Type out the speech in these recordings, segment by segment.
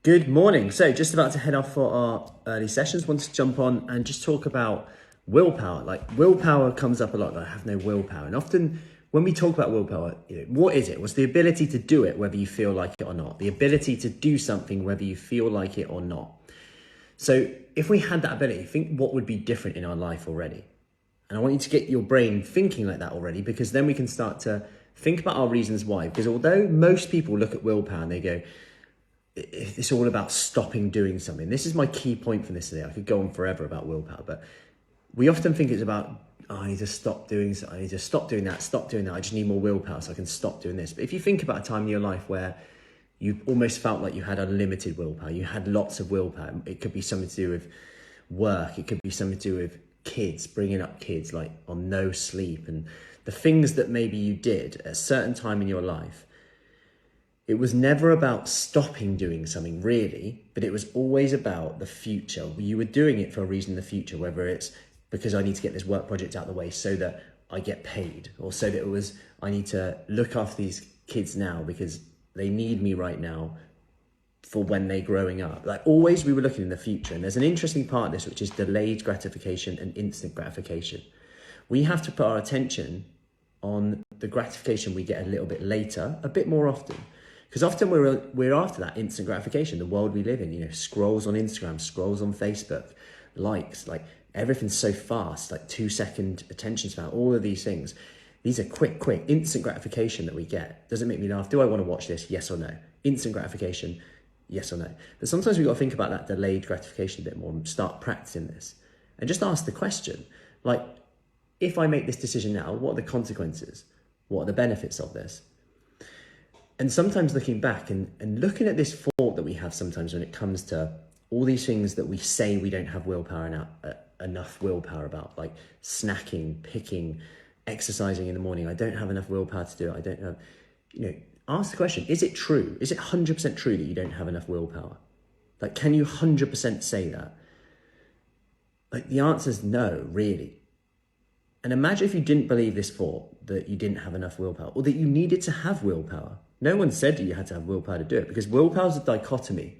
Good morning. So just about to head off for our early sessions. Want to jump on and just talk about willpower. Like willpower comes up a lot. I have no willpower. And often when we talk about willpower, what is it? What's the ability to do it whether you feel like it or not? The ability to do something whether you feel like it or not. So if we had that ability, think what would be different in our life already. And I want you to get your brain thinking like that already, because then we can start to think about our reasons why. Because although most people look at willpower and they go, it's all about stopping doing something. This is my key point from this today. I could go on forever about willpower, but we often think it's about, I need to stop doing so. I need to stop doing that, stop doing that. I just need more willpower so I can stop doing this. But if you think about a time in your life where you almost felt like you had unlimited willpower, you had lots of willpower. It could be something to do with work. It could be something to do with kids, bringing up kids, like on no sleep, and the things that maybe you did at a certain time in your life. It was never about stopping doing something really, but it was always about the future. You were doing it for a reason in the future, whether it's because I need to get this work project out of the way so that I get paid, or so that it was, I need to look after these kids now because they need me right now for when they're growing up. Like always we were looking in the future. And there's an interesting part of this, which is delayed gratification and instant gratification. We have to put our attention on the gratification we get a little bit later, a bit more often. Because often we're after that instant gratification, the world we live in, scrolls on Instagram, scrolls on Facebook, likes, like everything's so fast, like 2-second attention span, all of these things. These are quick, instant gratification that we get. Does it make me laugh? Do I want to watch this? Yes or no? Instant gratification, yes or no? But sometimes we've got to think about that delayed gratification a bit more and start practicing this. And just ask the question, like, if I make this decision now, what are the consequences? What are the benefits of this? And sometimes looking back and looking at this fault that we have sometimes when it comes to all these things that we say we don't have willpower enough willpower about, like snacking, picking, exercising in the morning. I don't have enough willpower to do it. I don't have, ask the question, is it true? Is it 100% true that you don't have enough willpower? Like, can you 100% say that? Like, the answer is no, really. And imagine if you didn't believe this thought, that you didn't have enough willpower, or that you needed to have willpower. No one said that you had to have willpower to do it, because willpower is a dichotomy.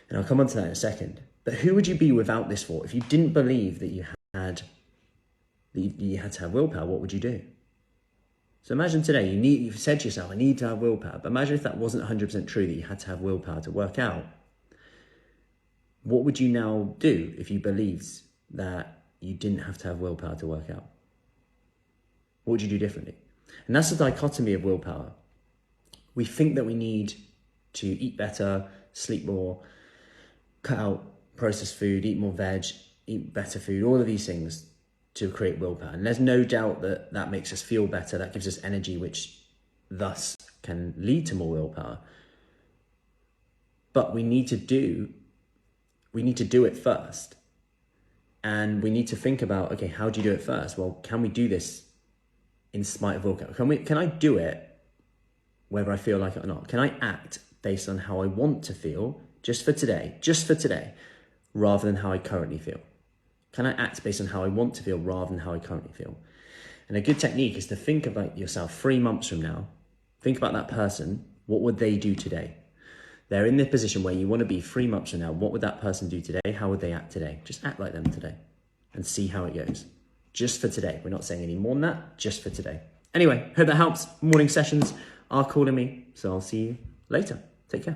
And I'll come on to that in a second. But who would you be without this thought? If you didn't believe that you had to have willpower, what would you do? So imagine today, you've said to yourself, I need to have willpower. But imagine if that wasn't 100% true, that you had to have willpower to work out. What would you now do if you believed that you didn't have to have willpower to work out? What would you do differently? And that's the dichotomy of willpower. We think that we need to eat better, sleep more, cut out processed food, eat more veg, eat better food, all of these things to create willpower. And there's no doubt that that makes us feel better, that gives us energy, which thus can lead to more willpower. But we need to do it first. And we need to think about, okay, how do you do it first? Well, can we do this in spite of willpower? Can I do it whether I feel like it or not? Can I act based on how I want to feel just for today, rather than how I currently feel? Can I act based on how I want to feel rather than how I currently feel? And a good technique is to think about yourself 3 months from now. Think about that person. What would they do today? They're in the position where you want to be 3 months from now. What would that person do today? How would they act today? Just act like them today and see how it goes. Just for today. We're not saying any more than that, just for today. Anyway, hope that helps. Morning sessions are calling me, so I'll see you later. Take care.